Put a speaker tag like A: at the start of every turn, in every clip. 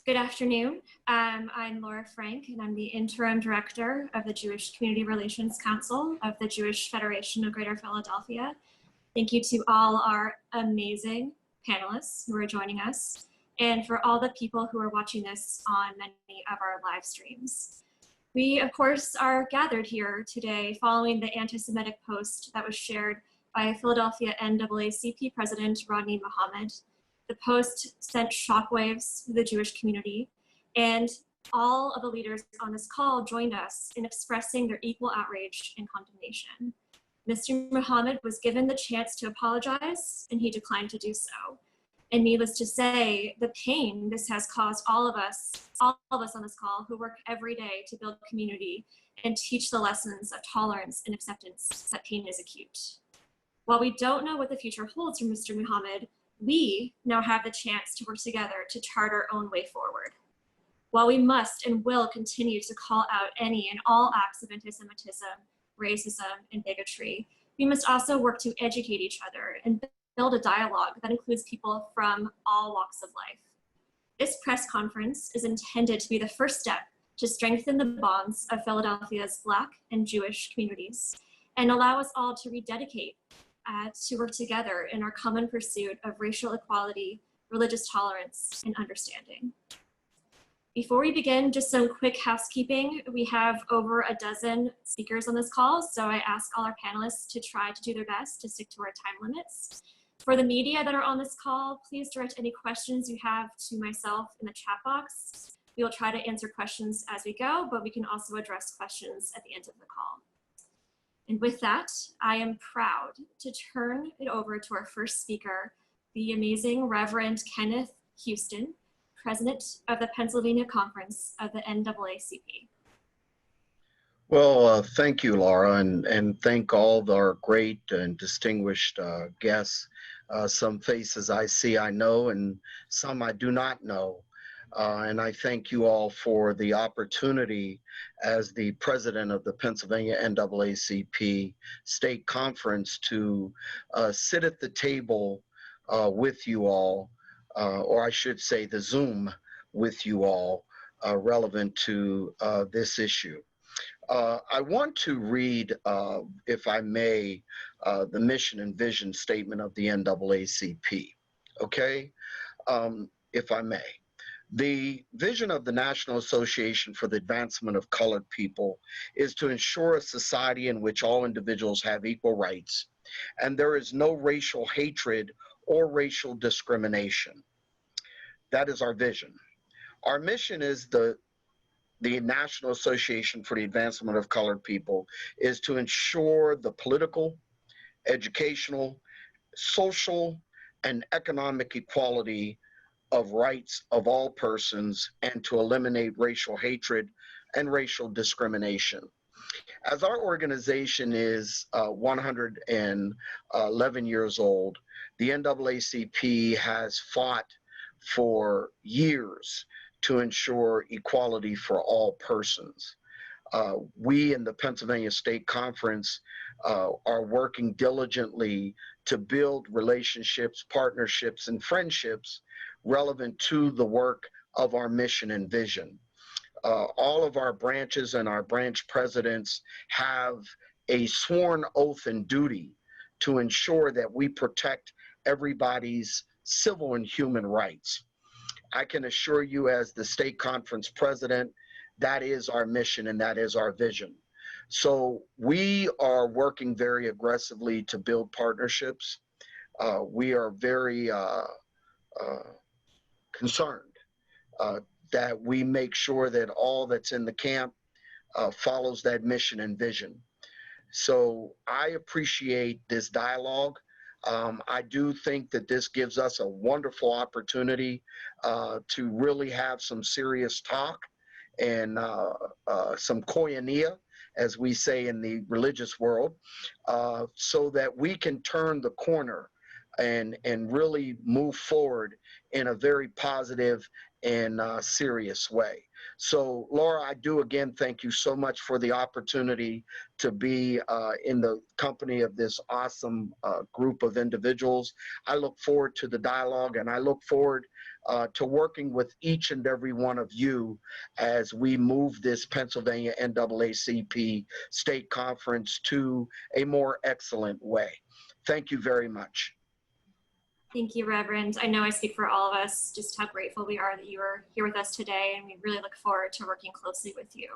A: Good afternoon. I'm Laura Frank, and I'm the Interim Director of the Jewish Community Relations Council of the Jewish Federation of Greater Philadelphia. Thank you to all our amazing panelists who are joining us, and for all the people who are watching this on many of our live streams. We, of course, are gathered here today following the anti-Semitic post that was shared by Philadelphia NAACP President Rodney Muhammad. The post sent shockwaves to the Jewish community, and all of the leaders on this call joined us in expressing their equal outrage and condemnation. Mr. Muhammad was given the chance to apologize, and he declined to do so. And needless to say, the pain this has caused all of us on this call who work every day to build community and teach the lessons of tolerance and acceptance that pain is acute. While we don't know what the future holds for Mr. Muhammad, we now have the chance to work together to chart our own way forward. While we must and will continue to call out any and all acts of anti-Semitism, racism, and bigotry, we must also work to educate each other and build a dialogue that includes people from all walks of life. This press conference is intended to be the first step to strengthen the bonds of Philadelphia's Black and Jewish communities and allow us all to rededicate to work together in our common pursuit of racial equality, religious tolerance, and understanding. Before we begin, just some quick housekeeping. We have over a dozen speakers on this call, so I ask all our panelists to try to do their best to stick to our time limits. For the media that are on this call, please direct any questions you have to myself in the chat box. We will try to answer questions as we go, but we can also address questions at the end of the call. And with that, I am proud to turn it over to our first speaker, the amazing Reverend Kenneth Huston, President of the Pennsylvania Conference of the NAACP.
B: Well, thank you, Laura, and thank all our great and distinguished guests. Some faces I see I know, and some I do not know. And I thank you all for the opportunity as the president of the Pennsylvania NAACP State Conference to sit at the table with you all, or I should say the Zoom with you all, relevant to this issue. I want to read, if I may, the mission and vision statement of the NAACP, okay? If I may. The vision of the National Association for the Advancement of Colored People is to ensure a society in which all individuals have equal rights and there is no racial hatred or racial discrimination. That is our vision. Our mission is the National Association for the Advancement of Colored People is to ensure the political, educational, social, and economic equality of rights of all persons and to eliminate racial hatred and racial discrimination. As our organization is 111 years old, the NAACP has fought for years to ensure equality for all persons. We in the Pennsylvania State Conference are working diligently to build relationships, partnerships, and friendships relevant to the work of our mission and vision. All of our branches and our branch presidents have a sworn oath and duty to ensure that we protect everybody's civil and human rights. I can assure you as the state conference president, that is our mission and that is our vision. So we are working very aggressively to build partnerships. We are very concerned that we make sure that all that's in the camp follows that mission and vision. So I appreciate this dialogue. I do think that this gives us a wonderful opportunity to really have some serious talk and some koinonia, as we say in the religious world, so that we can turn the corner and really move forward in a very positive and serious way. So, Laura, I do again thank you so much for the opportunity to be in the company of this awesome group of individuals. I look forward to the dialogue, and I look forward to working with each and every one of you as we move this Pennsylvania NAACP state conference to a more excellent way. Thank you very much.
A: Thank you, Reverend. I know I speak for all of us, just how grateful we are that you are here with us today, and we really look forward to working closely with you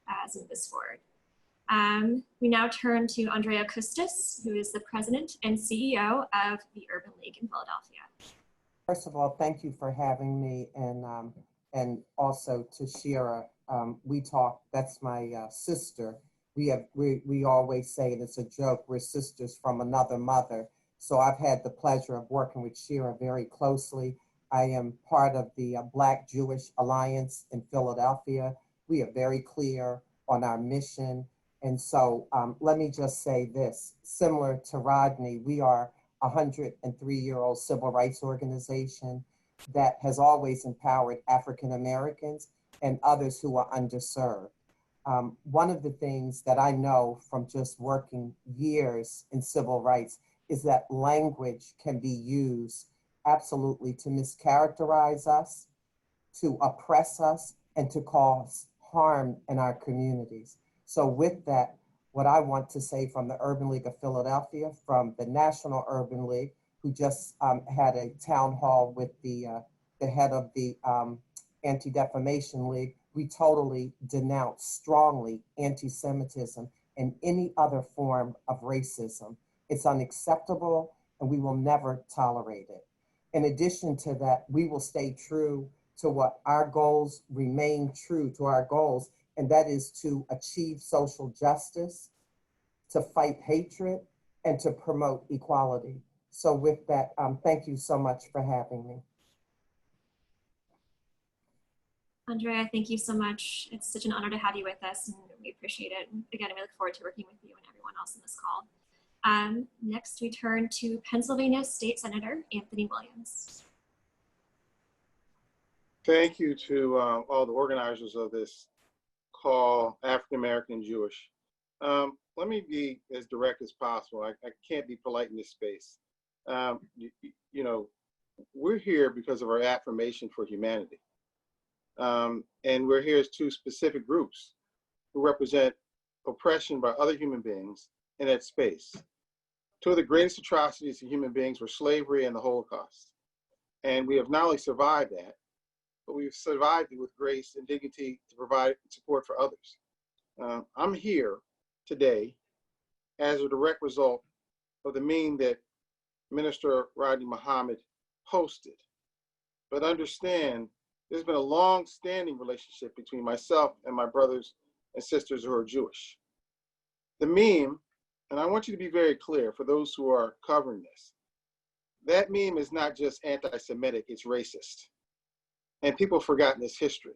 A: as we move this forward. We now turn to Andrea Custis, who is the President and CEO of the Urban League in Philadelphia.
C: First of all, thank you for having me, and also to Shira. We talk, that's my sister. We always say, and it's a joke, we're sisters from another mother. So I've had the pleasure of working with Shira very closely. I am part of the Black Jewish Alliance in Philadelphia. We are very clear on our mission. And so let me just say this, similar to Rodney, we are a 103-year-old civil rights organization that has always empowered African Americans and others who are underserved. One of the things that I know from just working years in civil rights is that language can be used absolutely to mischaracterize us, to oppress us, and to cause harm in our communities. So with that, what I want to say from the Urban League of Philadelphia, from the National Urban League, who just had a town hall with the head of the Anti-Defamation League, we totally denounce strongly anti-Semitism and any other form of racism. It's unacceptable, and we will never tolerate it. In addition to that, we will stay true to what our goals, remain true to our goals, and that is to achieve social justice, to fight hatred, and to promote equality. So with that, thank you so much for having me.
A: Andrea, thank you so much. It's such an honor to have you with us, and we appreciate it. And again, we look forward to working with you and everyone else in this call. Next, we turn to Pennsylvania State Senator Anthony Williams.
D: Thank you to all the organizers of this call, African American and Jewish. Let me be as direct as possible. I can't be polite in this space. You know, we're here because of our affirmation for humanity. And we're here as two specific groups who represent oppression by other human beings in that space. Two of the greatest atrocities to human beings were slavery and the Holocaust. And we have not only survived that, but we've survived it with grace and dignity to provide support for others. I'm here today as a direct result of the meme that Minister Rodney Muhammad posted. But understand, there's been a long-standing relationship between myself and my brothers and sisters who are Jewish. The meme, and I want you to be very clear for those who are covering this, that meme is not just anti-Semitic, it's racist. And people have forgotten this history.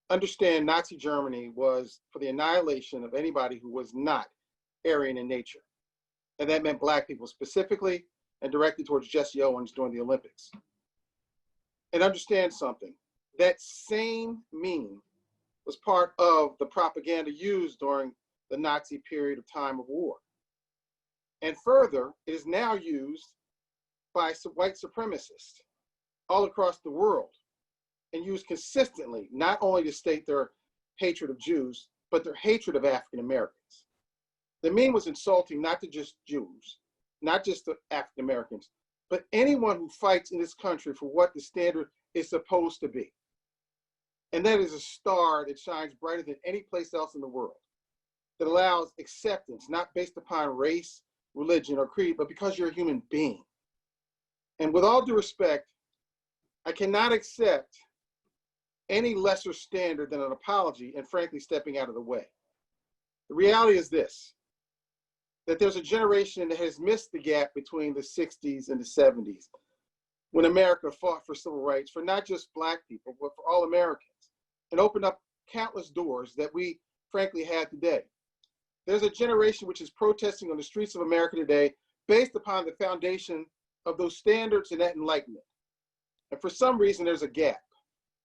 D: Understand, Nazi Germany was for the annihilation of anybody who was not Aryan in nature. And that meant Black people specifically, and directed towards Jesse Owens during the Olympics. And understand something, that same meme was part of the propaganda used during the Nazi period of time of war. And further, it is now used by white supremacists all across the world and used consistently, not only to state their hatred of Jews, but their hatred of African Americans. The meme was insulting not to just Jews, not just the African Americans, but anyone who fights in this country for what the standard is supposed to be. And that is a star that shines brighter than any place else in the world, that allows acceptance, not based upon race, religion, or creed, but because you're a human being. And with all due respect, I cannot accept any lesser standard than an apology and frankly stepping out of the way. The reality is this, that there's a generation that has missed the gap between the 60s and the 70s, when America fought for civil rights for not just Black people, but for all Americans, and opened up countless doors that we frankly have today. There's a generation which is protesting on the streets of America today based upon the foundation of those standards and that enlightenment. And for some reason, there's a gap.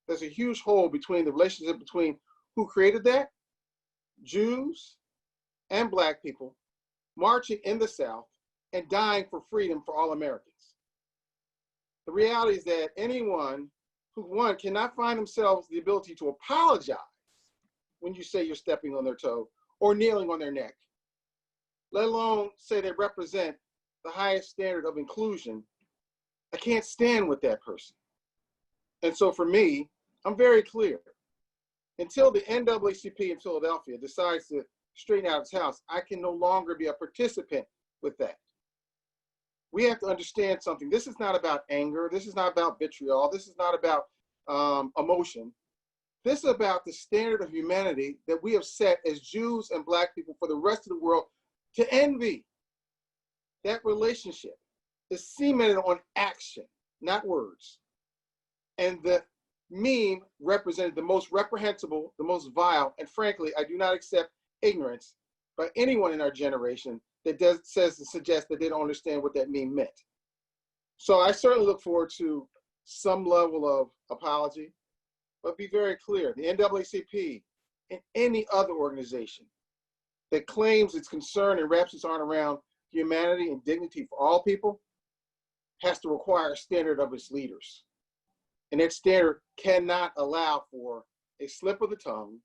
D: there's a huge hole between the relationship between who created that, Jews and Black people, marching in the South and dying for freedom for all Americans. The reality is that anyone who, one, cannot find themselves the ability to apologize when you say you're stepping on their toe or kneeling on their neck, let alone say they represent the highest standard of inclusion, I can't stand with that person. And so for me, I'm very clear. Until the NAACP in Philadelphia decides to straighten out its house, I can no longer be a participant with that. We have to understand something. This is not about anger. This is not about vitriol. This is not about emotion. This is about the standard of humanity that we have set as Jews and Black people for the rest of the world to envy. That relationship is cemented on action, not words. And the meme represented the most reprehensible, the most vile, and frankly, I do not accept ignorance by anyone in our generation that suggests that they don't understand what that meme meant. So I certainly look forward to some level of apology, but be very clear, the NAACP and any other organization that claims its concern and wraps its arm around humanity and dignity for all people has to require a standard of its leaders. And that standard cannot allow for a slip of the tongue,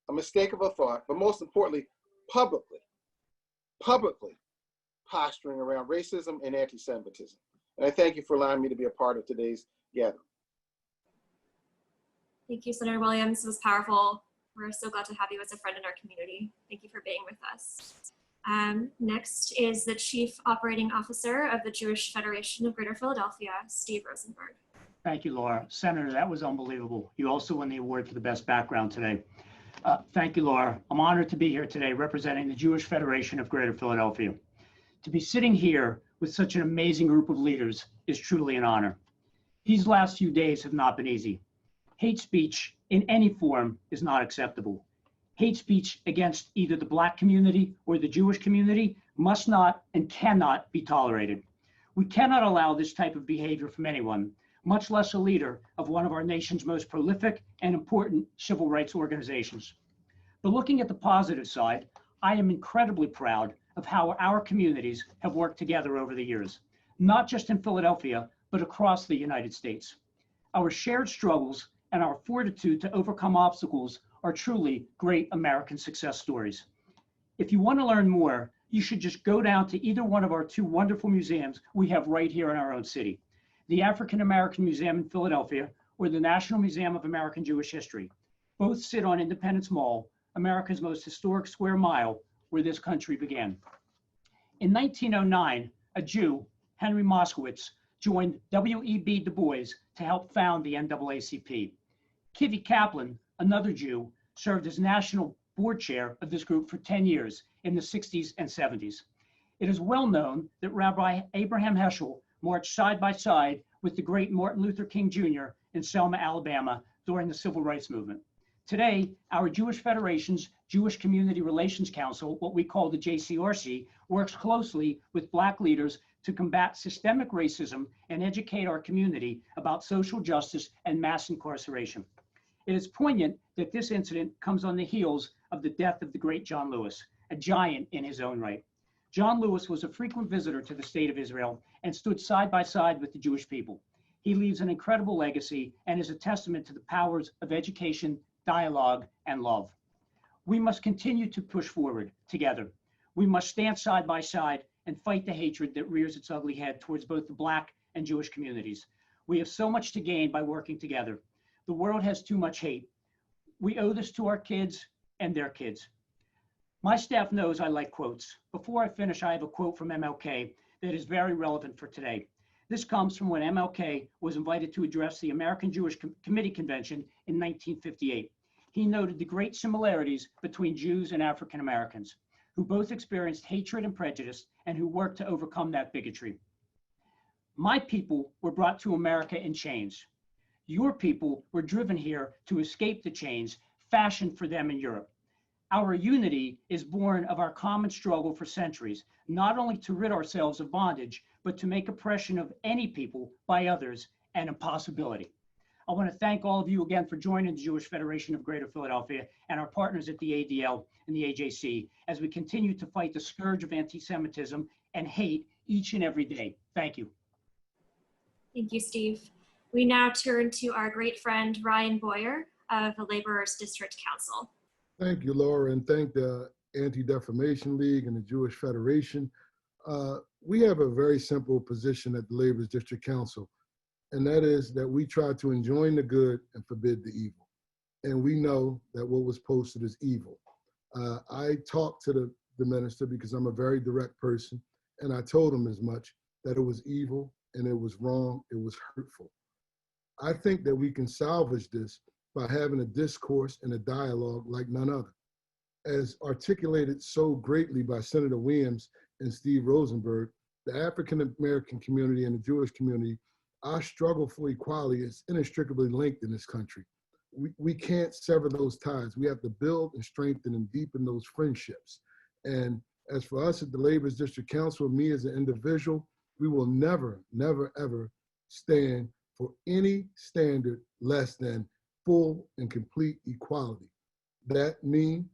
D: a mistake of a thought, but most importantly, publicly posturing around racism and anti-Semitism. And I thank you for allowing me to be a part of today's gathering.
A: Thank you, Senator Williams. It was powerful. We're so glad to have you as a friend in our community. Thank you for being with us. Next is the Chief Operating Officer of the Jewish Federation of Greater Philadelphia, Steve Rosenberg.
E: Thank you, Laura. Senator, that was unbelievable. You also won the award for the best background today. Thank you, Laura. I'm honored to be here today representing the Jewish Federation of Greater Philadelphia. To be sitting here with such an amazing group of leaders is truly an honor. These last few days have not been easy. Hate speech in any form is not acceptable. Hate speech against either the Black community or the Jewish community must not and cannot be tolerated. We cannot allow this type of behavior from anyone, much less a leader of one of our nation's most prolific and important civil rights organizations. But looking at the positive side, I am incredibly proud of how our communities have worked together over the years, not just in Philadelphia, but across the United States. Our shared struggles and our fortitude to overcome obstacles are truly great American success stories. If you want to learn more, you should just go down to either one of our two wonderful museums we have right here in our own city, the African American Museum in Philadelphia or the National Museum of American Jewish History. Both sit on Independence Mall, America's most historic square mile where this country began. In 1909, a Jew, Henry Moskowitz, joined W.E.B. Du Bois to help found the NAACP. Kivi Kaplan, another Jew, served as national board chair of this group for 10 years in the 60s and 70s. It is well known that Rabbi Abraham Heschel marched side by side with the great Martin Luther King Jr. in Selma, Alabama during the Civil Rights Movement. Today, our Jewish Federation's Jewish Community Relations Council, what we call the JCRC, works closely with Black leaders to combat systemic racism and educate our community about social justice and mass incarceration. It is poignant that this incident comes on the heels of the death of the great John Lewis, a giant in his own right. John Lewis was a frequent visitor to the state of Israel and stood side by side with the Jewish people. He leaves an incredible legacy and is a testament to the powers of education, dialogue, and love. We must continue to push forward together. We must stand side by side and fight the hatred that rears its ugly head towards both the Black and Jewish communities. We have so much to gain by working together. The world has too much hate. We owe this to our kids and their kids. My staff knows I like quotes. Before I finish, I have a quote from MLK that is very relevant for today. This comes from when MLK was invited to address the American Jewish Committee Convention in 1958. He noted the great similarities between Jews and African Americans, who both experienced hatred and prejudice and who worked to overcome that bigotry. My people were brought to America in chains. Your people were driven here to escape the chains fashioned for them in Europe. Our unity is born of our common struggle for centuries, not only to rid ourselves of bondage, but to make oppression of any people by others an impossibility. I want to thank all of you again for joining the Jewish Federation of Greater Philadelphia and our partners at the ADL and the AJC as we continue to fight the scourge of anti-Semitism and hate each and every day. Thank you.
A: Thank you, Steve. We now turn to our great friend, Ryan Boyer of the Laborers District Council.
F: Thank you, Laura, and thank the Anti-Defamation League and the Jewish Federation. We have a very simple position at the Laborers District Council, and that is that we try to enjoin the good and forbid the evil. And we know that what was posted is evil. I talked to the minister because I'm a very direct person, and I told him as much, that it was evil and it was wrong, it was hurtful. I think that we can salvage this by having a discourse and a dialogue like none other. As articulated so greatly by Senator Williams and Steve Rosenberg, the African-American community and the Jewish community, our struggle for equality is inextricably linked in this country. We can't sever those ties. We have to build and strengthen and deepen those friendships. And as for us at the Laborers District Council, me as an individual, we will never, never, ever stand for any standard less than full and complete equality. That means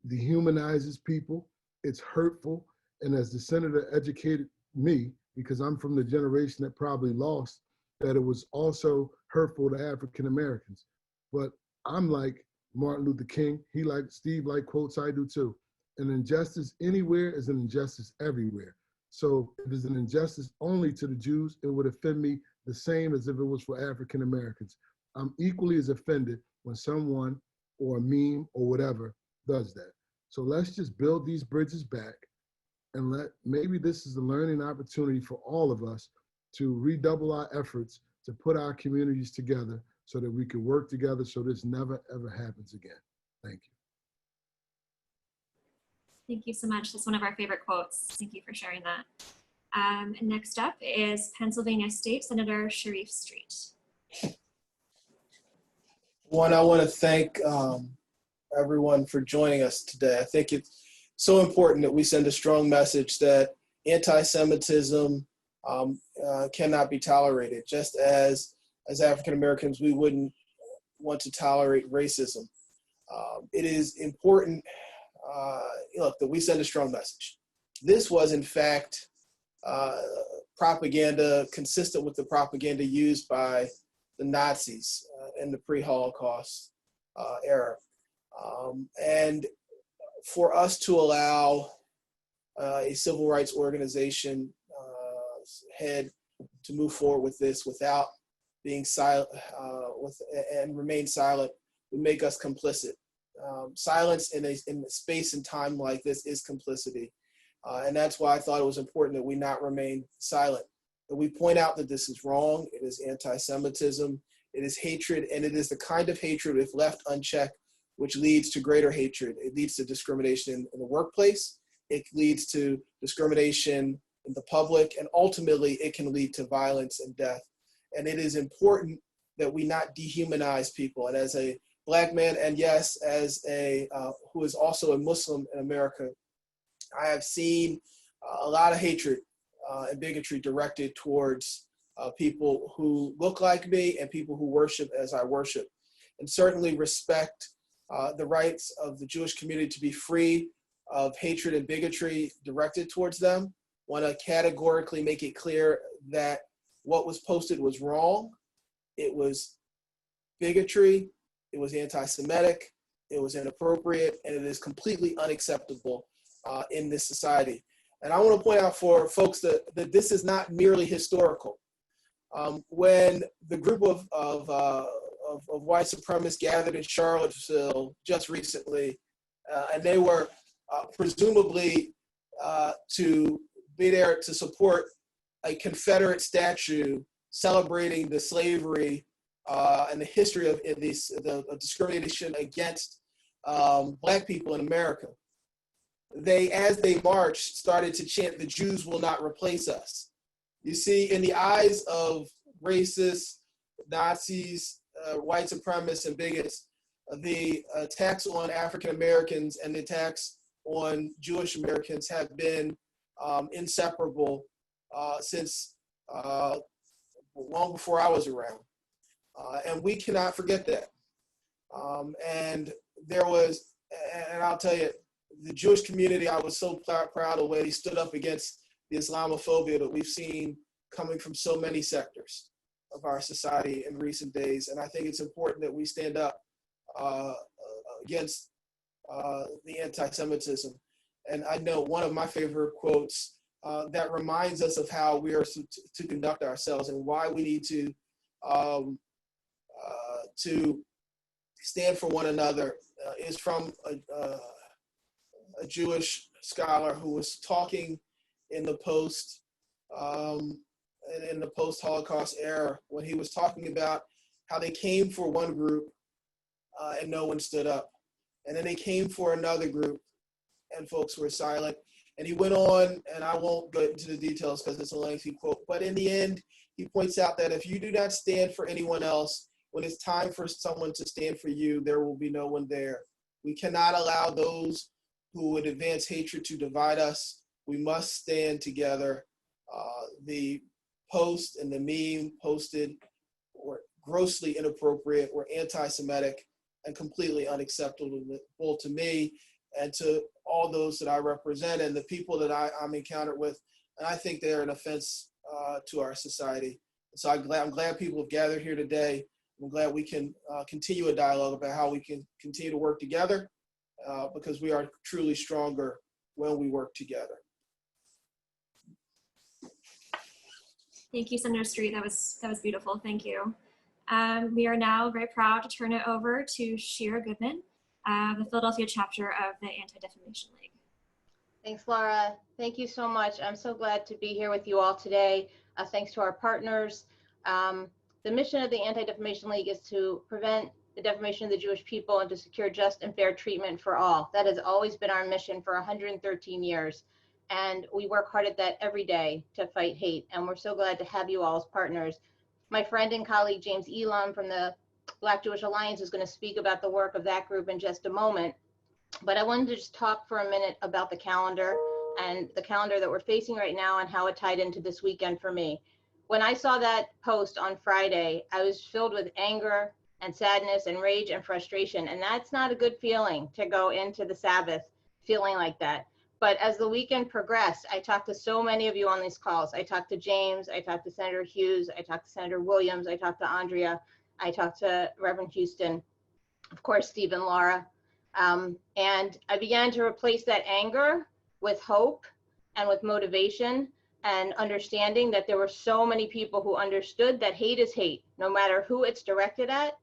F: dehumanizes people, it's hurtful, and as the senator educated me, because I'm from the generation that probably lost, that it was also hurtful to African Americans. But I'm like Martin Luther King, he like Steve like quotes, I do too. An injustice anywhere is an injustice everywhere. So if it's an injustice only to the Jews, it would offend me the same as if it was for African Americans. I'm equally as offended when someone or a meme or whatever does that. So let's just build these bridges back and maybe this is a learning opportunity for all of us to redouble our efforts to put our communities together so that we can work together so this never ever happens again. Thank you.
A: Thank you so much. That's one of our favorite quotes. Thank you for sharing that. And next up is Pennsylvania State Senator Sharif Street.
G: One, I want to thank everyone for joining us today. I think it's so important that we send a strong message that anti-Semitism cannot be tolerated, just as African Americans, we wouldn't want to tolerate racism. It is important, look, that we send a strong message. This was, in fact, propaganda consistent with the propaganda used by the Nazis in the pre-Holocaust era. And for us to allow a civil rights organization head to move forward with this without being silent and remain silent would make us complicit. Silence in a space and time like this is complicity. And that's why I thought it was important that we not remain silent, that we point out that this is wrong. It is anti-Semitism, it is hatred, and it is the kind of hatred, if left unchecked, which leads to greater hatred. It leads to discrimination in the workplace. It leads to discrimination in the public, and ultimately it can lead to violence and death. And it is important that we not dehumanize people. And as a Black man, and yes, as a who is also a Muslim in America, I have seen a lot of hatred and bigotry directed towards people who look like me and people who worship as I worship, and certainly respect the rights of the Jewish community to be free of hatred and bigotry directed towards them. Want to categorically make it clear that what was posted was wrong. It was bigotry, it was anti-Semitic, it was inappropriate, and it is completely unacceptable in this society. And I want to point out for folks that this is not merely historical. When the group of white supremacists gathered in Charlottesville just recently, and they were presumably to be there to support a Confederate statue celebrating the slavery and the history of the discrimination against Black people in America. They, as they marched, started to chant, "The Jews will not replace us." You see, in the eyes of racists, Nazis, white supremacists, and bigots, the attacks on African Americans and the attacks on Jewish Americans have been inseparable since long before I was around. And we cannot forget that. And there was, and I'll tell you, the Jewish community, I was so proud of the way they stood up against the Islamophobia that we've seen coming from so many sectors of our society in recent days. And I think it's important that we stand up against the anti-Semitism. And I know one of my favorite quotes that reminds us of how we are to conduct ourselves and why we need to stand for one another is from a Jewish scholar who was talking in the post-Holocaust era, when he was talking about how they came for one group and no one stood up, and then they came for another group and folks were silent. And he went on, and I won't go into the details because it's a lengthy quote, but in the end, he points out that if you do not stand for anyone else, when it's time for someone to stand for you, there will be no one there. We cannot allow those who would advance hatred to divide us. We must stand together. The post and the meme posted were grossly inappropriate, were anti-Semitic, and completely unacceptable to me and to all those that I represent and the people that I'm encountered with. And I think they're an offense to our society. So I'm glad people have gathered here today. I'm glad we can continue a dialogue about how we can continue to work together because we are truly stronger when we work together.
A: Thank you, Senator Street. That was beautiful. Thank you. We are now very proud to turn it over to Shira Goodman, the Philadelphia chapter of the Anti-Defamation League.
H: Thanks, Laura. Thank you so much. I'm so glad to be here with you all today. Thanks to our partners. The mission of the Anti-Defamation League is to prevent the defamation of the Jewish people and to secure just and fair treatment for all. That has always been our mission for 113 years. And we work hard at that every day to fight hate. And we're so glad to have you all as partners. My friend and colleague, James Elam from the Black Jewish Alliance, is going to speak about the work of that group in just a moment. But I wanted to just talk for a minute about the calendar and the calendar that we're facing right now and how it tied into this weekend for me. When I saw that post on Friday, I was filled with anger and sadness and rage and frustration. And that's not a good feeling to go into the Sabbath feeling like that. But as the weekend progressed, I talked to so many of you on these calls. I talked to James, I talked to Senator Hughes, I talked to Senator Williams, I talked to Andrea, I talked to Reverend Huston, of course, Steve and Laura. And I began to replace that anger with hope and with motivation and understanding that there were so many people who understood that hate is hate, no matter who it's directed at.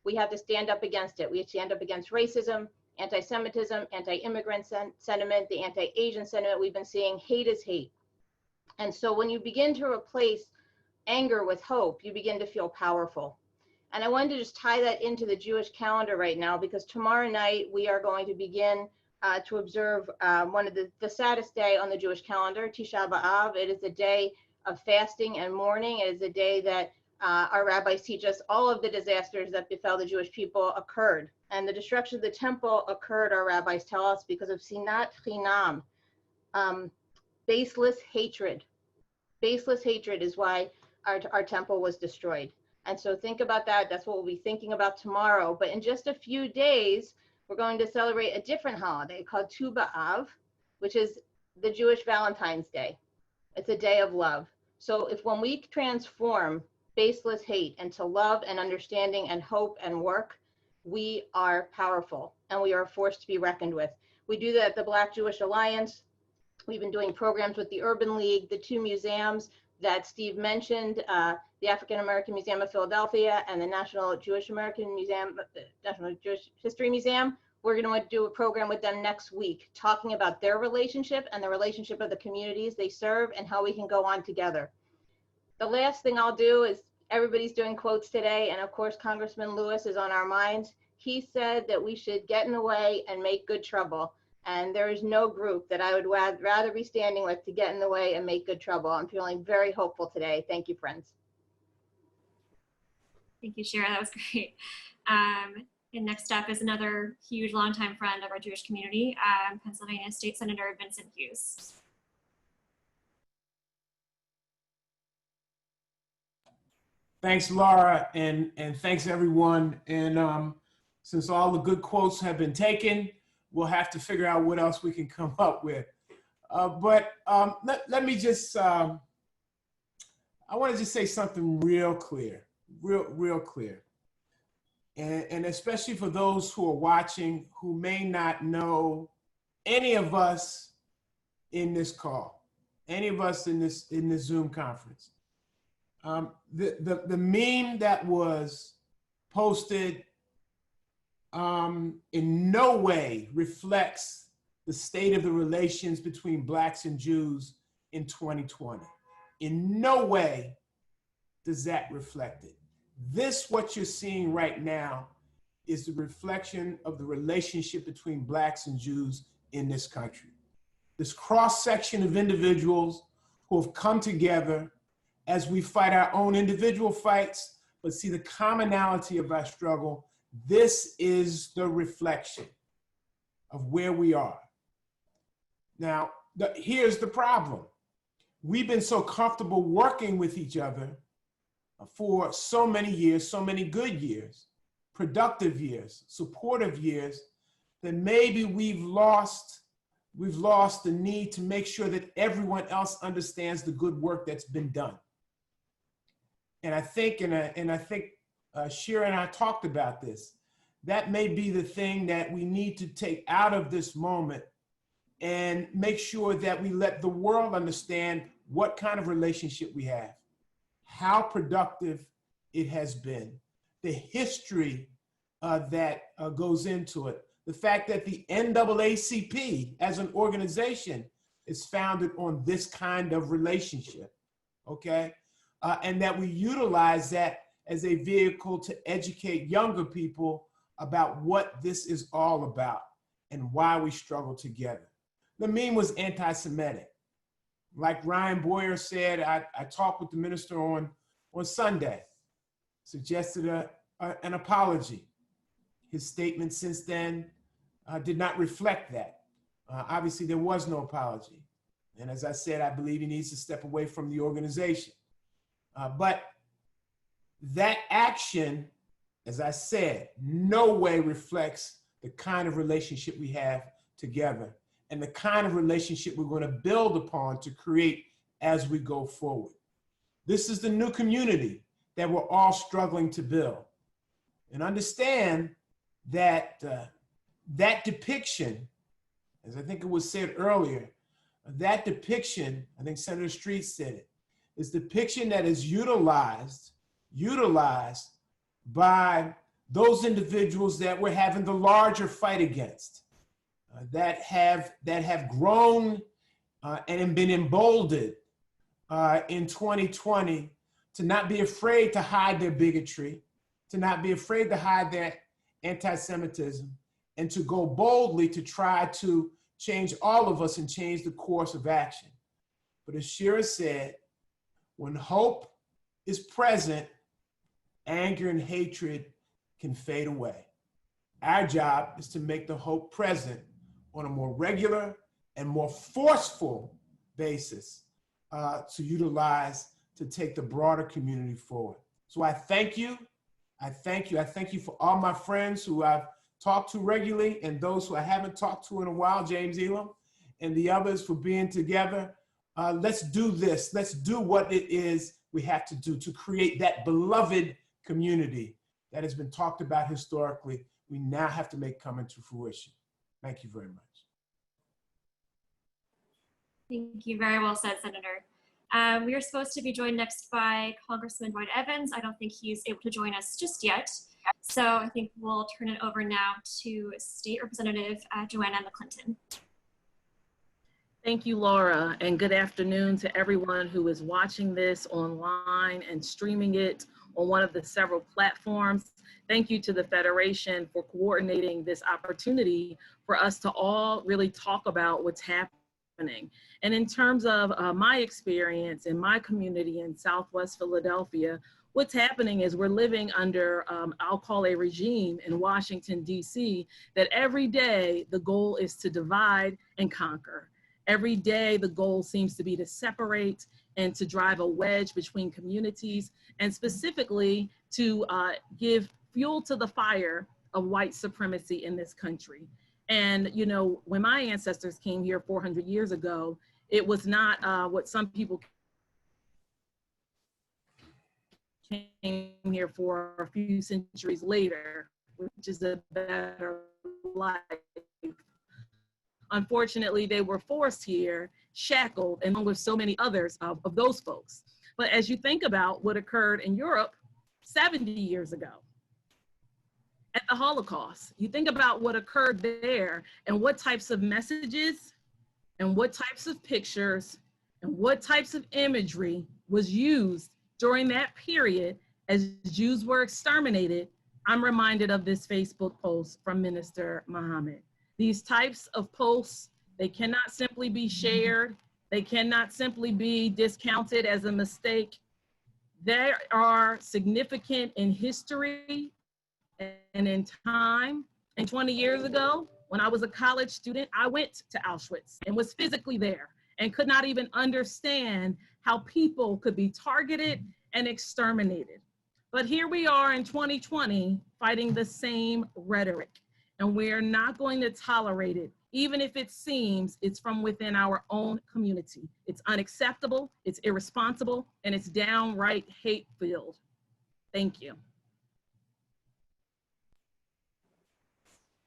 H: We have to stand up against it. We stand up against racism, anti-Semitism, anti-immigrant sentiment, the anti-Asian sentiment we've been seeing. Hate is hate. And so when you begin to replace anger with hope, you begin to feel powerful. And I wanted to just tie that into the Jewish calendar right now, because tomorrow night we are going to begin to observe one of the saddest day on the Jewish calendar, Tisha B'Av. It is a day of fasting and mourning. It is a day that our rabbis teach us all of the disasters that befell the Jewish people occurred. And the destruction of the temple occurred, our rabbis tell us, because of sinat chinam, baseless hatred. Baseless hatred is why our temple was destroyed. And so think about that. That's what we'll be thinking about tomorrow. But in just a few days, we're going to celebrate a different holiday called Tu B'Av, which is the Jewish Valentine's Day. It's a day of love. So when we transform baseless hate into love and understanding and hope and work, we are powerful and we are a force to be reckoned with. We do that at the Black Jewish Alliance. We've been doing programs with the Urban League, the two museums that Steve mentioned, the African American Museum of Philadelphia and the National Jewish American Museum, National Jewish History Museum. We're going to do a program with them next week, talking about their relationship and the relationship of the communities they serve and how we can go on together. The last thing I'll do is, everybody's doing quotes today, and of course, Congressman Lewis is on our minds. He said that we should get in the way and make good trouble. And there is no group that I would rather be standing with to get in the way and make good trouble. I'm feeling very hopeful today. Thank you, friends.
A: Thank you, Shira. That was great. And next up is another huge longtime friend of our Jewish community, Pennsylvania State Senator Vincent Hughes.
I: Thanks, Laura, and thanks everyone. And since all the good quotes have been taken, we'll have to figure out what else we can come up with. Let me just, I want to just say something real clear, real clear. And especially for those who are watching who may not know any of us in this call, any of us in this Zoom conference. The meme that was posted in no way reflects the state of the relations between Blacks and Jews in 2020. In no way does that reflect it. This, what you're seeing right now, is the reflection of the relationship between Blacks and Jews in this country. This cross-section of individuals who have come together as we fight our own individual fights, but see the commonality of our struggle. This is the reflection of where we are. Now, here's the problem. We've been so comfortable working with each other for so many years, so many good years, productive years, supportive years, that maybe we've lost the need to make sure that everyone else understands the good work that's been done. And I think, Shira and I talked about this, that may be the thing that we need to take out of this moment and make sure that we let the world understand what kind of relationship we have, how productive it has been, the history that goes into it, the fact that the NAACP as an organization is founded on this kind of relationship, okay? And that we utilize that as a vehicle to educate younger people about what this is all about and why we struggle together. The meme was anti-Semitic. Like Ryan Boyer said, I talked with the minister on Sunday, suggested an apology. His statement since then did not reflect that. Obviously, there was no apology. And as I said, I believe he needs to step away from the organization. But that action, as I said, no way reflects the kind of relationship we have together and the kind of relationship we're going to build upon to create as we go forward. This is the new community that we're all struggling to build. And understand that that depiction, as I think it was said earlier, that depiction, I think Senator Street said it, is depiction that is utilized by those individuals that we're having the larger fight against, that have grown and been emboldened in 2020 to not be afraid to hide their bigotry, to not be afraid to hide their anti-Semitism, and to go boldly to try to change all of us and change the course of action. But as Shira said, when hope is present, anger and hatred can fade away. Our job is to make the hope present on a more regular and more forceful basis to utilize to take the broader community forward. So I thank you. I thank you for all my friends who I've talked to regularly and those who I haven't talked to in a while, James Elam and the others, for being together. Let's do this. Let's do what it is we have to do to create that beloved community that has been talked about historically. We now have to make come into fruition. Thank you very much.
A: Thank you. Very well said, Senator. We are supposed to be joined next by Congressman Dwight Evans. I don't think he's able to join us just yet. So I think we'll turn it over now to State Representative Joanna McClinton.
J: Thank you, Laura, and good afternoon to everyone who is watching this online and streaming it on one of the several platforms. Thank you to the Federation for coordinating this opportunity for us to all really talk about what's happening. And in terms of my experience in my community in Southwest Philadelphia, what's happening is we're living under, I'll call a regime in Washington, D.C., that every day the goal is to divide and conquer. Every day the goal seems to be to separate and to drive a wedge between communities, and specifically to give fuel to the fire of white supremacy in this country. And, you know, when my ancestors came here 400 years ago, it was not what some people came here for a few centuries later, which is a better life. Unfortunately, they were forced here, shackled, and along with so many others of those folks. But as you think about what occurred in Europe 70 years ago, at the Holocaust, you think about what occurred there and what types of messages and what types of pictures and what types of imagery was used during that period as Jews were exterminated. I'm reminded of this Facebook post from Minister Muhammad. These types of posts, they cannot simply be shared. They cannot simply be discounted as a mistake. They are significant in history and in time. And 20 years ago, when I was a college student, I went to Auschwitz and was physically there and could not even understand how people could be targeted and exterminated. But here we are in 2020 fighting the same rhetoric, and we're not going to tolerate it, even if it seems it's from within our own community. It's unacceptable, it's irresponsible, and it's downright hate-filled. Thank you.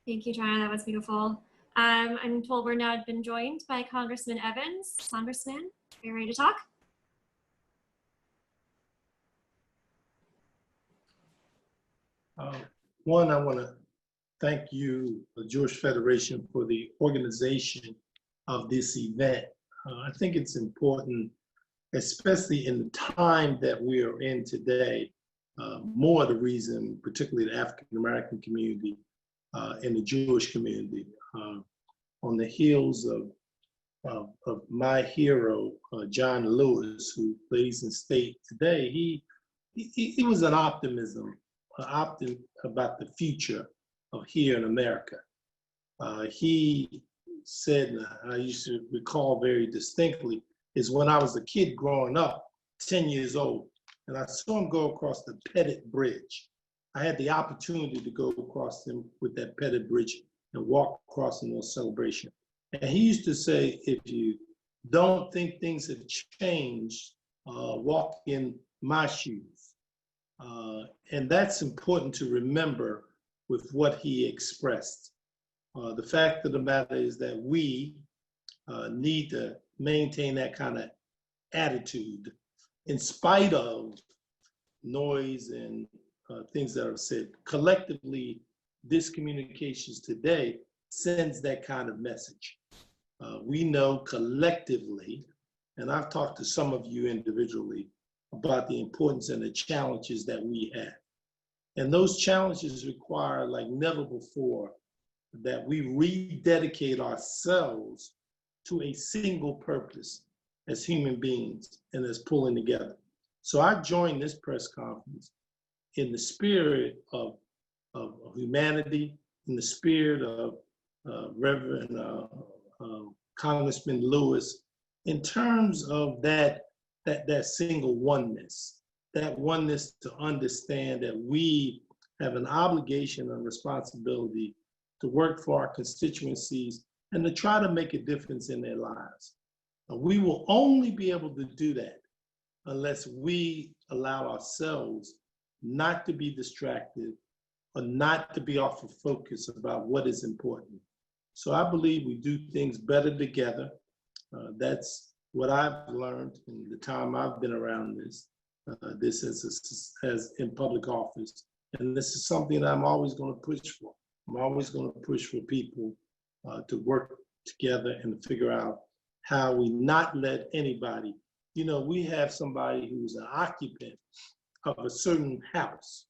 A: Thank you, Joanna. That was beautiful. I'm told we're now been joined by Congressman Evans. Congressman, are you ready to talk?
K: One, I want to thank you, the Jewish Federation, for the organization of this event. I think it's important, especially in the time that we are in today, more the reason, particularly the African-American community and the Jewish community. On the heels of my hero, John Lewis, who plays in state today, he was an optimism about the future of here in America. He said, and I used to recall very distinctly, is when I was a kid growing up, 10 years old, and I saw him go across the Pettit Bridge. I had the opportunity to go across them with that Pettit Bridge and walk across in those celebration. And he used to say, if you don't think things have changed, walk in my shoes. And that's important to remember with what he expressed. The fact of the matter is that we need to maintain that kind of attitude in spite of noise and things that are said. Collectively, this communications today sends that kind of message. We know collectively, and I've talked to some of you individually about the importance and the challenges that we have. And those challenges require, like never before, that we rededicate ourselves to a single purpose as human beings and as pulling together. So I joined this press conference in the spirit of humanity, in the spirit of Reverend Congressman Lewis, in terms of that single oneness, that oneness to understand that we have an obligation and responsibility to work for our constituencies and to try to make a difference in their lives. We will only be able to do that unless we allow ourselves not to be distracted or not to be off of focus about what is important. So I believe we do things better together. That's what I've learned in the time I've been around this as in public office. And this is something that I'm always going to push for. I'm always going to push for people to work together and to figure out how we not let anybody, we have somebody who's an occupant of a certain house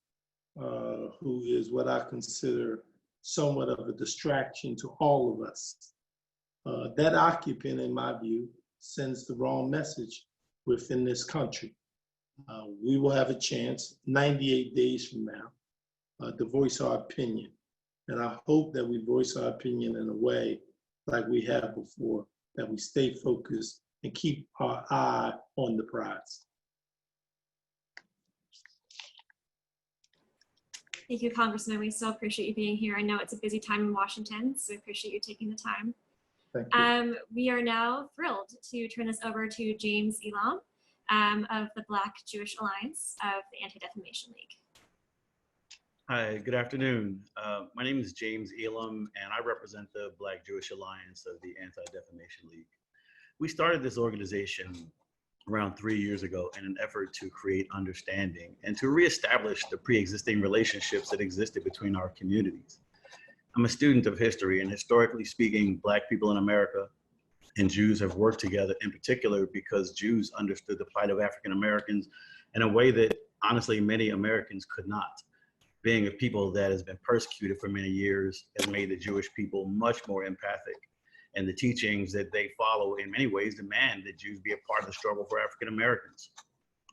K: who is what I consider somewhat of a distraction to all of us. That occupant, in my view, sends the wrong message within this country. We will have a chance 98 days from now to voice our opinion. And I hope that we voice our opinion in a way like we have before, that we stay focused and keep our eye on the prize.
A: Thank you, Congressman. We so appreciate you being here. I know it's a busy time in Washington, so we appreciate you taking the time.
K: Thank you.
A: We are now thrilled to turn this over to James Elam of the Black Jewish Alliance of the Anti-Defamation League.
L: Hi, good afternoon. My name is James Elam, and I represent the Black Jewish Alliance of the Anti-Defamation League. We started this organization around 3 years ago in an effort to create understanding and to reestablish the pre-existing relationships that existed between our communities. I'm a student of history, and historically speaking, Black people in America and Jews have worked together, in particular because Jews understood the plight of African Americans in a way that honestly many Americans could not. Being a people that has been persecuted for many years has made the Jewish people much more empathic. And the teachings that they follow in many ways demand that Jews be a part of the struggle for African Americans.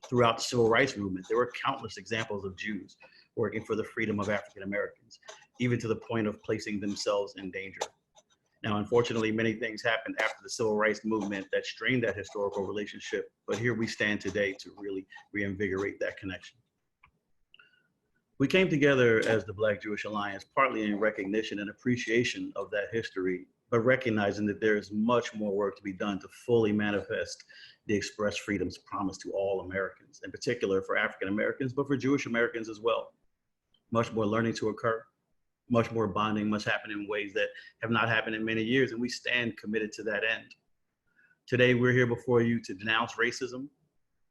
L: Throughout the civil rights movement, there were countless examples of Jews working for the freedom of African Americans, even to the point of placing themselves in danger. Now, unfortunately, many things happened after the civil rights movement that strained that historical relationship, but here we stand today to really reinvigorate that connection. We came together as the Black Jewish Alliance partly in recognition and appreciation of that history, but recognizing that there is much more work to be done to fully manifest the express freedoms promised to all Americans, in particular for African Americans, but for Jewish Americans as well. Much more learning to occur, much more bonding must happen in ways that have not happened in many years, and we stand committed to that end. Today, we're here before you to denounce racism,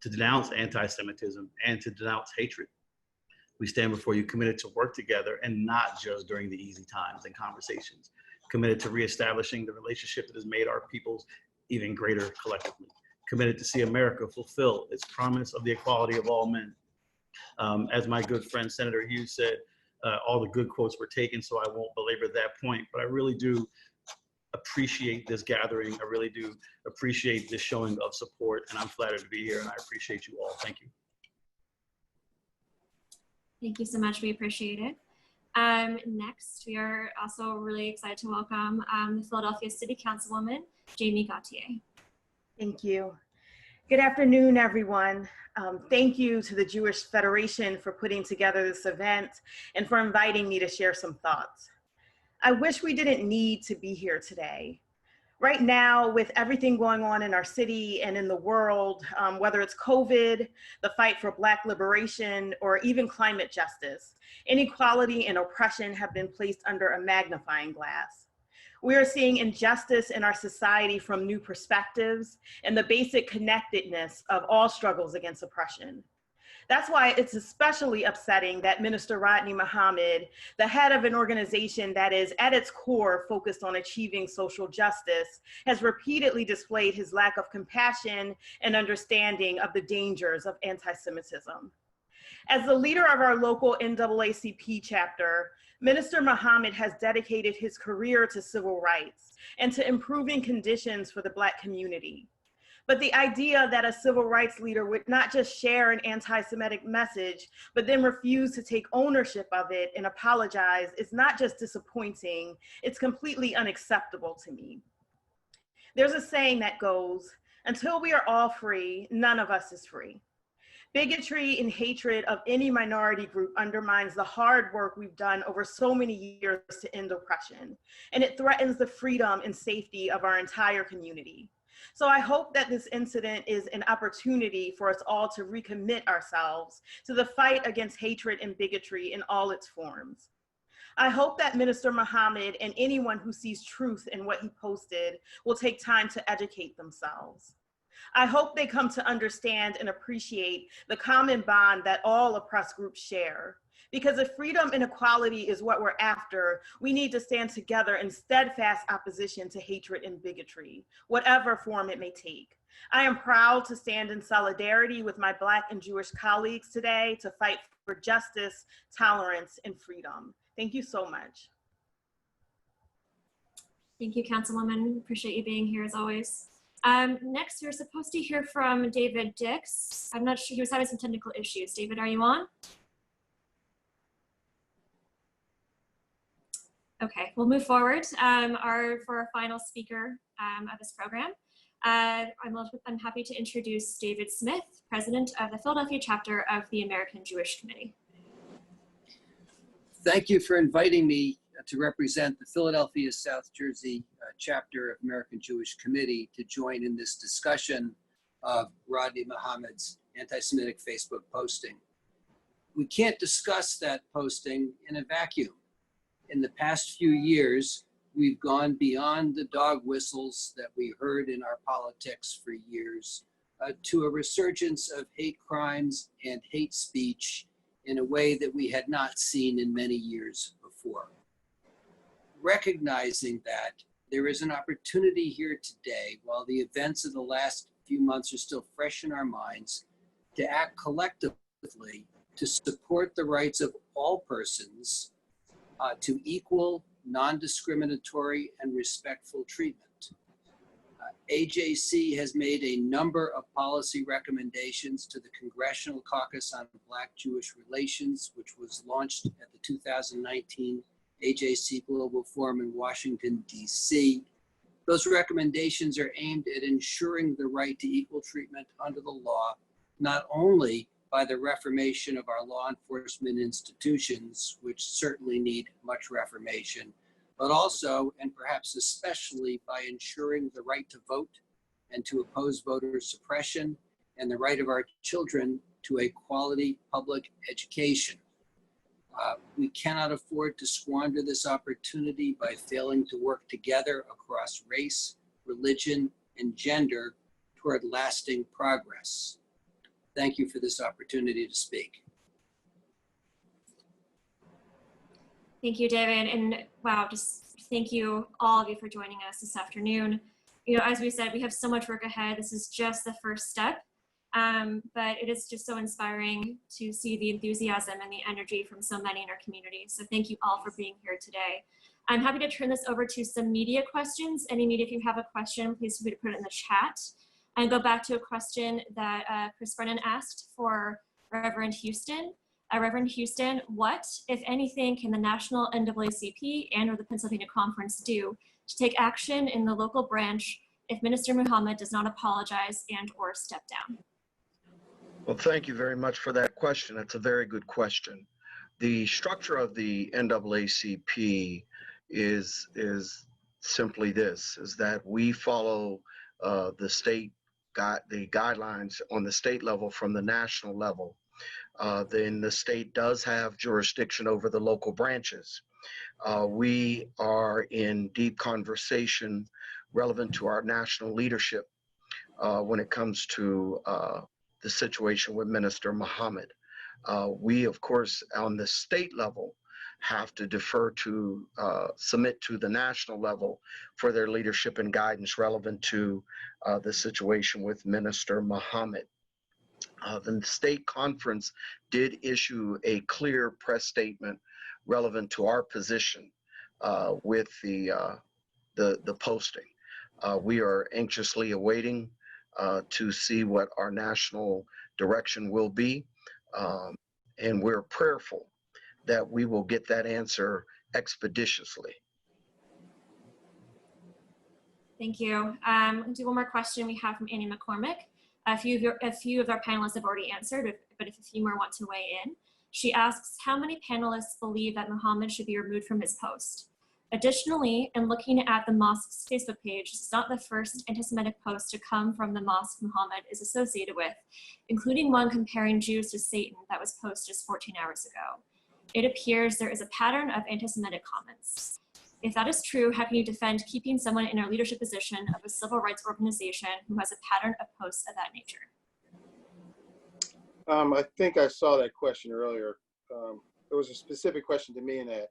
L: to denounce anti-Semitism, and to denounce hatred. We stand before you committed to work together, and not just during the easy times and conversations, committed to reestablishing the relationship that has made our peoples even greater collectively, committed to see America fulfill its promise of the equality of all men. As my good friend Senator Hughes said, all the good quotes were taken, so I won't belabor that point, but I really do appreciate this gathering. I really do appreciate this showing of support, and I'm flattered to be here, and I appreciate you all. Thank you.
A: Thank you so much. We appreciate it. Next, we are also really excited to welcome the Philadelphia City Councilwoman, Jaime Gautier.
M: Thank you. Good afternoon, everyone. Thank you to the Jewish Federation for putting together this event and for inviting me to share some thoughts. I wish we didn't need to be here today. Right now, with everything going on in our city and in the world, whether it's COVID, the fight for Black liberation, or even climate justice, inequality and oppression have been placed under a magnifying glass. We are seeing injustice in our society from new perspectives and the basic connectedness of all struggles against oppression. That's why it's especially upsetting that Minister Rodney Muhammad, the head of an organization that is at its core focused on achieving social justice, has repeatedly displayed his lack of compassion and understanding of the dangers of anti-Semitism. As the leader of our local NAACP chapter, Minister Muhammad has dedicated his career to civil rights and to improving conditions for the Black community. But the idea that a civil rights leader would not just share an anti-Semitic message, but then refuse to take ownership of it and apologize is not just disappointing, it's completely unacceptable to me. There's a saying that goes, until we are all free, none of us is free. Bigotry and hatred of any minority group undermines the hard work we've done over so many years to end oppression, and it threatens the freedom and safety of our entire community. So I hope that this incident is an opportunity for us all to recommit ourselves to the fight against hatred and bigotry in all its forms. I hope that Minister Muhammad and anyone who sees truth in what he posted will take time to educate themselves. I hope they come to understand and appreciate the common bond that all oppressed groups share. Because if freedom and equality is what we're after, we need to stand together in steadfast opposition to hatred and bigotry, whatever form it may take. I am proud to stand in solidarity with my Black and Jewish colleagues today to fight for justice, tolerance, and freedom. Thank you so much.
A: Thank you, Councilwoman. Appreciate you being here as always. Next, we're supposed to hear from David Dix. I'm not sure, he was having some technical issues. David, are you on? Okay, we'll move forward. For our final speaker of this program, I'm happy to introduce David Smith, President of the Philadelphia chapter of the American Jewish Committee.
N: Thank you for inviting me to represent the Philadelphia, South Jersey chapter of American Jewish Committee to join in this discussion of Rodney Muhammad's anti-Semitic Facebook posting. We can't discuss that posting in a vacuum. In the past few years, we've gone beyond the dog whistles that we heard in our politics for years to a resurgence of hate crimes and hate speech in a way that we had not seen in many years before. Recognizing that, there is an opportunity here today, while the events of the last few months are still fresh in our minds, to act collectively to support the rights of all persons to equal, non-discriminatory, and respectful treatment. AJC has made a number of policy recommendations to the Congressional Caucus on Black-Jewish Relations, which was launched at the 2019 AJC Global Forum in Washington, D.C. Those recommendations are aimed at ensuring the right to equal treatment under the law, not only by the reformation of our law enforcement institutions, which certainly need much reformation, but also, and perhaps especially, by ensuring the right to vote and to oppose voter suppression and the right of our children to a quality public education. We cannot afford to squander this opportunity by failing to work together across race, religion, and gender toward lasting progress. Thank you for this opportunity to speak.
A: Thank you, David. And wow, just thank you, all of you, for joining us this afternoon. You know, as we said, we have so much work ahead. This is just the first step, but it is just so inspiring to see the enthusiasm and the energy from so many in our community. So thank you all for being here today. I'm happy to turn this over to some media questions. Any media, if you have a question, please feel free to put it in the chat. And go back to a question that Chris Brennan asked for Reverend Huston. Reverend Huston, what, if anything, can the National NAACP and or the Pennsylvania Conference do to take action in the local branch if Minister Muhammad does not apologize and or step down?
B: Well, thank you very much for that question. It's a very good question. The structure of the NAACP is simply this, is that we follow the guidelines on the state level from the national level. Then the state does have jurisdiction over the local branches. We are in deep conversation relevant to our national leadership when it comes to the situation with Minister Muhammad. We, of course, on the state level, have to defer to, submit to the national level for their leadership and guidance relevant to the situation with Minister Muhammad. The state conference did issue a clear press statement relevant to our position with the posting. We are anxiously awaiting to see what our national direction will be, and we're prayerful that we will get that answer expeditiously.
A: Thank you. We'll do one more question we have from Annie McCormick. A few of our panelists have already answered, but if a few more want to weigh in. She asks, how many panelists believe that Muhammad should be removed from his post? Additionally, in looking at the mosque's Facebook page, this is not the first anti-Semitic post to come from the mosque Muhammad is associated with, including one comparing Jews to Satan that was posted just 14 hours ago. It appears there is a pattern of anti-Semitic comments. If that is true, how can you defend keeping someone in a leadership position of a civil rights organization who has a pattern of posts of that nature?
D: I think I saw that question earlier. There was a specific question to me in that,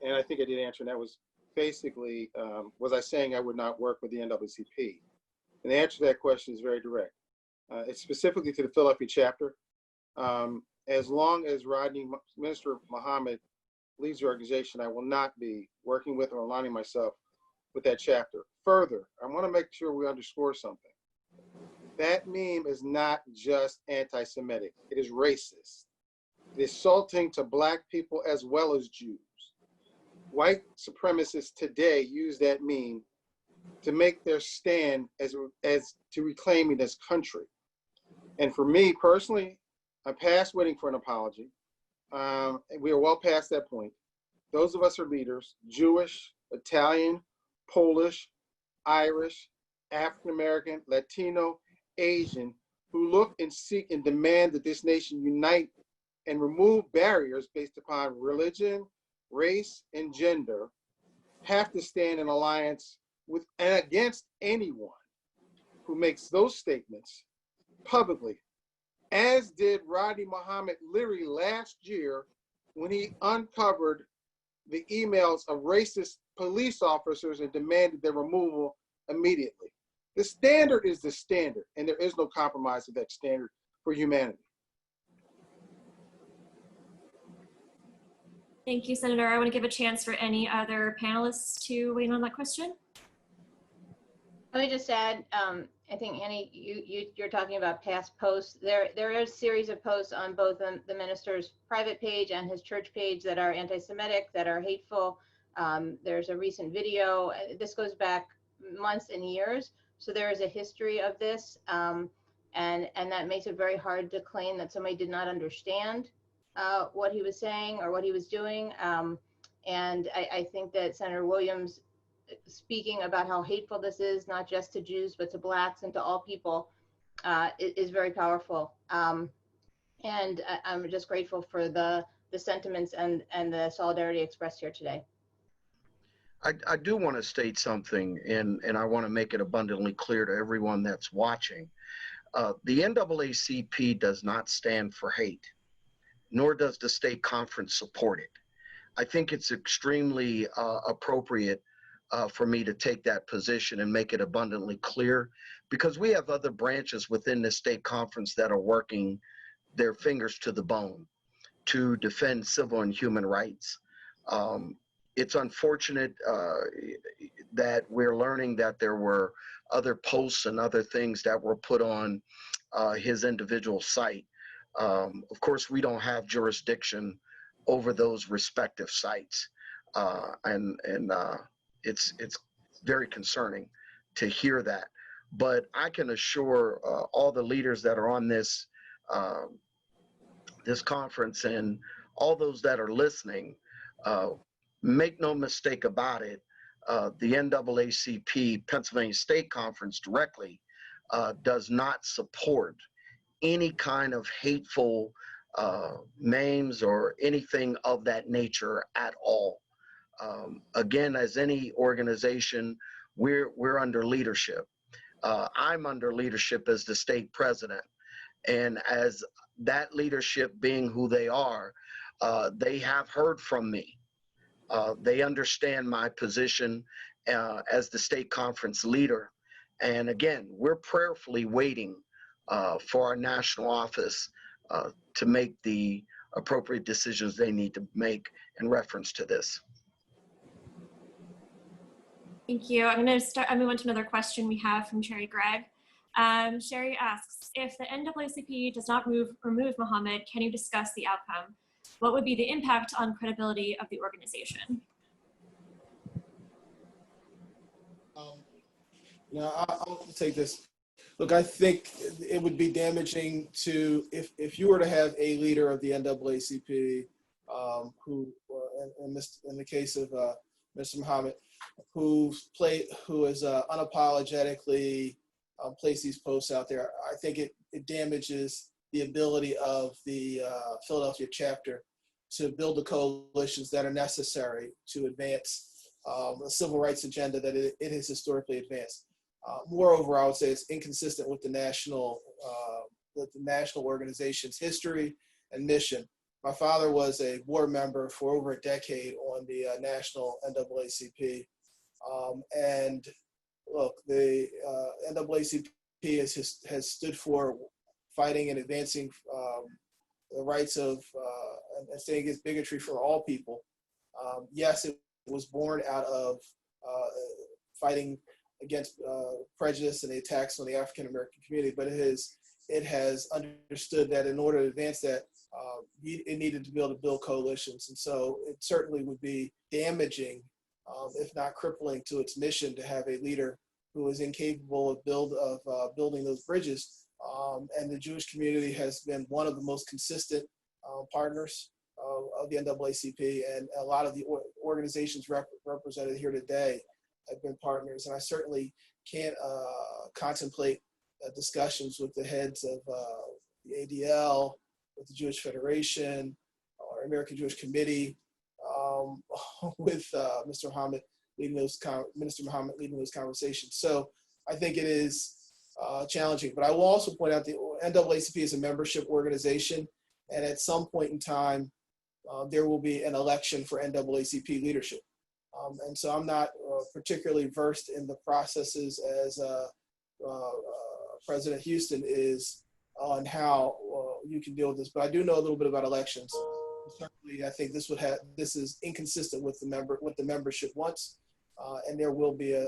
D: and I think I did answer, and that was basically, was I saying I would not work with the NAACP? And the answer to that question is very direct. It's specifically to the Philadelphia chapter. As long as Minister Muhammad leaves the organization, I will not be working with or aligning myself with that chapter. Further, I want to make sure we underscore something. That meme is not just anti-Semitic, it is racist. It is insulting to Black people as well as Jews. White supremacists today use that meme to make their stand as to reclaiming this country. And for me personally, I'm past waiting for an apology. We are well past that point. Those of us are leaders, Jewish, Italian, Polish, Irish, African-American, Latino, Asian, who look and seek and demand that this nation unite and remove barriers based upon religion, race, and gender, have to stand in alliance with and against anyone who makes those statements publicly, as did Rodney Muhammad Leary last year when he uncovered the emails of racist police officers and demanded their removal immediately. The standard is the standard, and there is no compromise of that standard for humanity.
A: Thank you, Senator. I want to give a chance for any other panelists to weigh in on that question.
H: Let me just add, I think Annie, you're talking about past posts. There is a series of posts on both the minister's private page and his church page that are anti-Semitic, that are hateful. There's a recent video. This goes back months and years, so there is a history of this, and that makes it very hard to claim that somebody did not understand what he was saying or what he was doing. And I think that Senator Williams speaking about how hateful this is, not just to Jews, but to Blacks and to all people, is very powerful. And I'm just grateful for the sentiments and the solidarity expressed here today.
B: I do want to state something, and I want to make it abundantly clear to everyone that's watching. The NAACP does not stand for hate, nor does the state conference support it. I think it's extremely appropriate for me to take that position and make it abundantly clear, because we have other branches within the state conference that are working their fingers to the bone to defend civil and human rights. It's unfortunate that we're learning that there were other posts and other things that were put on his individual site. Of course, we don't have jurisdiction over those respective sites. It's very concerning to hear that. But I can assure all the leaders that are on this this conference and all those that are listening, make no mistake about it, the NAACP Pennsylvania State Conference directly does not support any kind of hateful names or anything of that nature at all. Again, as any organization, we're under leadership. I'm under leadership as the state president, and as that leadership being who they are, they have heard from me. They understand my position as the state conference leader. And again, we're prayerfully waiting for our national office to make the appropriate decisions they need to make in reference to this.
A: Thank you. I'm going to move on to another question we have from Sherry Gregg. Sherry asks, if the NAACP does not remove Muhammad, can you discuss the outcome? What would be the impact on credibility of the organization?
G: I'll take this. Look, I think it would be damaging to, if you were to have a leader of the NAACP who, in the case of Mr. Muhammad, who is unapologetically placed these posts out there, I think it damages the ability of the Philadelphia chapter to build the coalitions that are necessary to advance a civil rights agenda that it has historically advanced. Moreover, I would say it's inconsistent with the national organization's history and mission. My father was a board member for over a decade on the national NAACP. And look, the NAACP has stood for fighting and advancing the rights of and staying against bigotry for all people. Yes, it was born out of fighting against prejudice and the attacks on the African American community, but it has understood that in order to advance that, it needed to be able to build coalitions. And so it certainly would be damaging if not crippling to its mission to have a leader who is incapable of building those bridges. And the Jewish community has been one of the most consistent partners of the NAACP, and a lot of the organizations represented here today have been partners. And I certainly can't contemplate discussions with the heads of the ADL, with the Jewish Federation, or American Jewish Committee, with Minister Muhammad leading those conversations. So I think it is challenging. But I will also point out the NAACP is a membership organization, and at some point in time, there will be an election for NAACP leadership. And so I'm not particularly versed in the processes as President Huston is on how you can deal with this, but I do know a little bit about elections. Certainly, I think this is inconsistent with what the membership wants, and there will be a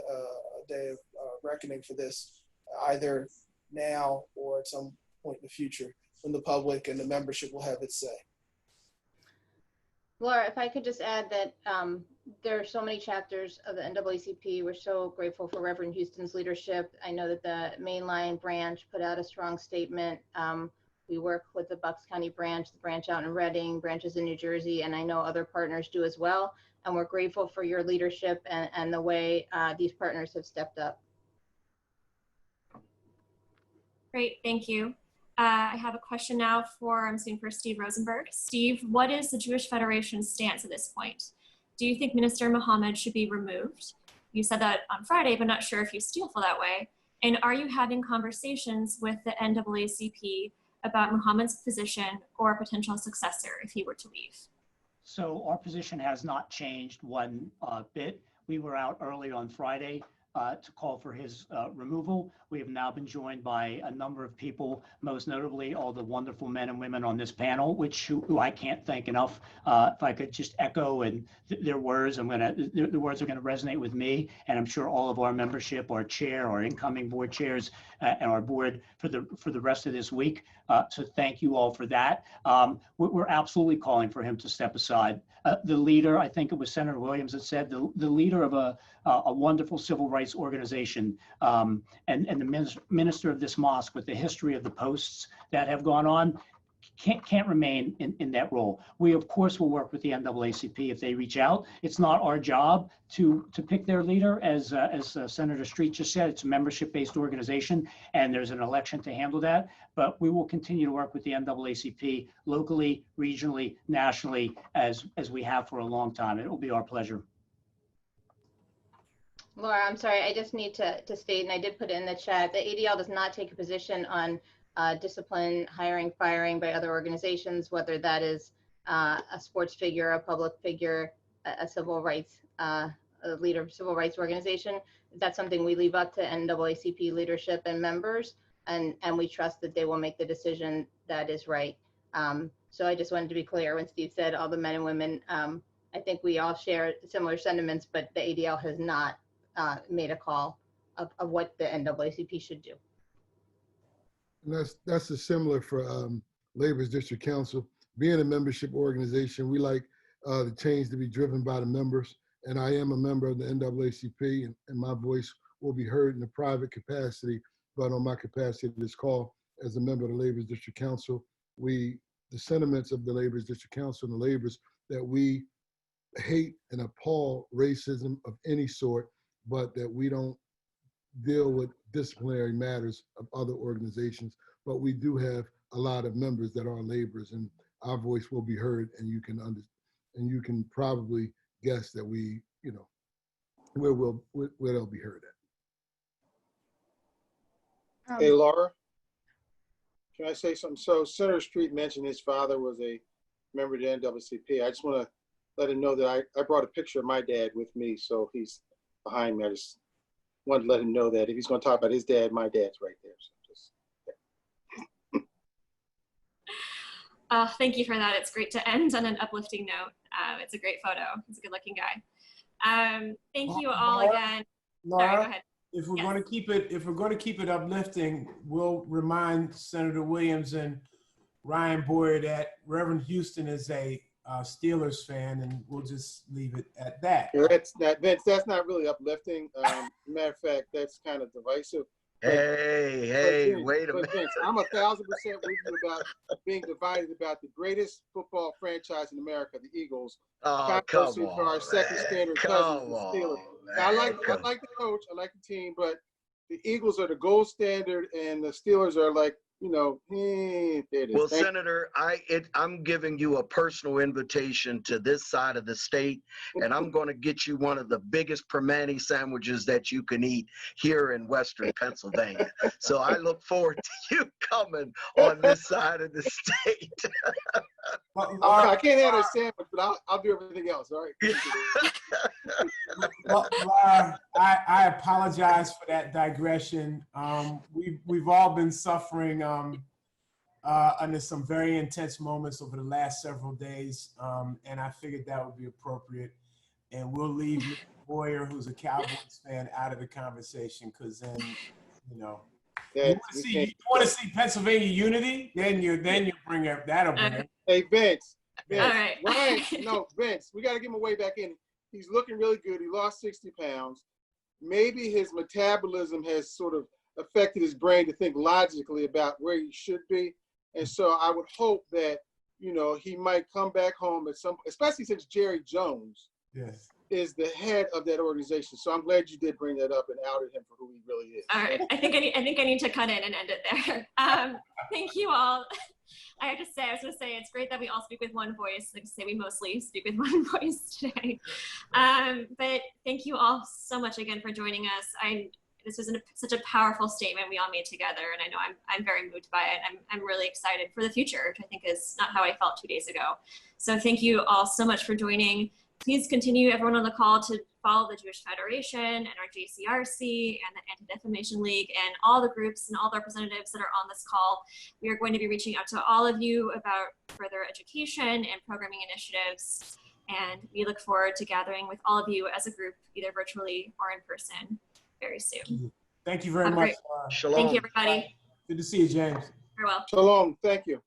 G: day of reckoning for this, either now or at some point in the future, when the public and the membership will have its say.
H: Laura, if I could just add that there are so many chapters of the NAACP. We're so grateful for Reverend Huston's leadership. I know that the mainline branch put out a strong statement. We work with the Bucks County branch, the branch out in Reading, branches in New Jersey, and I know other partners do as well. And we're grateful for your leadership and the way these partners have stepped up.
A: Great, thank you. I have a question now for Steve Rosenberg. Steve, what is the Jewish Federation's stance at this point? Do you think Minister Muhammad should be removed? You said that on Friday, but not sure if you still feel that way. And are you having conversations with the NAACP about Muhammad's position or a potential successor if he were to leave?
E: So our position has not changed one bit. We were out early on Friday to call for his removal. We have now been joined by a number of people, most notably all the wonderful men and women on this panel, who I can't thank enough. If I could just echo and their words, the words are going to resonate with me, and I'm sure all of our membership, our chair, our incoming board chairs, and our board for the rest of this week. So thank you all for that. We're absolutely calling for him to step aside. The leader, I think it was Senator Williams that said, the leader of a wonderful civil rights organization, and the minister of this mosque, with the history of the posts that have gone on, can't remain in that role. We of course will work with the NAACP if they reach out. It's not our job to pick their leader, as Senator Street just said. It's a membership-based organization, and there's an election to handle that. But we will continue to work with the NAACP locally, regionally, nationally, as we have for a long time. It will be our pleasure.
H: Laura, I'm sorry, I just need to state, and I did put it in the chat, the ADL does not take a position on discipline, hiring, firing by other organizations, whether that is a sports figure, a public figure, a civil rights, a leader of a civil rights organization. That's something we leave up to NAACP leadership and members, and we trust that they will make the decision that is right. So I just wanted to be clear when Steve said all the men and women, I think we all share similar sentiments, but the ADL has not made a call of what the NAACP should do.
F: And that's similar for Labor's District Council. Being a membership organization, we like the change to be driven by the members. And I am a member of the NAACP, and my voice will be heard in a private capacity, but on my capacity to this call as a member of the Labor's District Council, the sentiments of the Labor's District Council and the Labors that we hate and appall racism of any sort, but that we don't deal with disciplinary matters of other organizations. But we do have a lot of members that are laborers, and our voice will be heard, and you can probably guess that where they'll be heard at.
D: Hey, Laura, can I say something? So Senator Street mentioned his father was a member of the NAACP. I just want to let him know that I brought a picture of my dad with me, so he's behind me. I just wanted to let him know that if he's going to talk about his dad, my dad's right there. So just,
A: yeah. Thank you for that. It's great to end on an uplifting note. It's a great photo. He's a good-looking guy. Thank you all again.
I: Laura,
A: sorry, go ahead.
I: If we're going to keep it uplifting, we'll remind Senator Williams and Ryan Boyer that Reverend Huston is a Steelers fan, and we'll just leave it at that.
D: Yeah, that's not, Vince, that's not really uplifting. Matter of fact, that's kind of divisive.
B: Hey, wait a minute.
D: Vince, I'm 1,000% with you about being divided about the greatest football franchise in America, the Eagles.
B: Oh, come
D: To
B: on,
D: our second standard cousins, the Steelers. Now, I like the coach, I like the team, but the Eagles are the gold standard, and the Steelers are like, you know, there it is.
B: Well, Senator, I'm giving you a personal invitation to this side of the state, and I'm going to get you one of the biggest permane sandwiches that you can eat here in Western Pennsylvania. So I look forward to you coming on this side of the state.
D: I can't have a sandwich, but I'll do everything else. All right.
I: Laura, I apologize for that digression. We've all been suffering under some very intense moments over the last several days, and I figured that would be appropriate. And we'll leave Mr. Boyer, who's a Cowboys fan, out of the conversation, because then, you know, you want to see Pennsylvania unity, then you bring up that'll bring it.
D: Hey, Vince.
A: All right.
D: Ryan, no, Vince, we got to get him a way back in. He's looking really good. He lost 60 pounds. Maybe his metabolism has sort of affected his brain to think logically about where he should be. And so I would hope that, you know, he might come back home at some, especially since Jerry Jones is the head of that organization. So I'm glad you did bring that up and outed him for who he really is.
A: All right. I think I need to cut in and end it there. Thank you all. I was going to say, it's great that we all speak with one voice. Like to say, we mostly speak with one voice today. But thank you all so much again for joining us. This was such a powerful statement we all made together, and I know I'm very moved by it. I'm really excited for the future, which I think is not how I felt 2 days ago. So thank you all so much for joining. Please continue, everyone on the call, to follow the Jewish Federation and our JCRC and the Anti-Defamation League and all the groups and all the representatives that are on this call. We are going to be reaching out to all of you about further education and programming initiatives. And we look forward to gathering with all of you as a group, either virtually or in person, very soon.
I: Thank you very much.
B: Shalom.
A: Thank you, everybody.
I: Good to see you, James.
A: Very well.
D: Shalom. Thank you.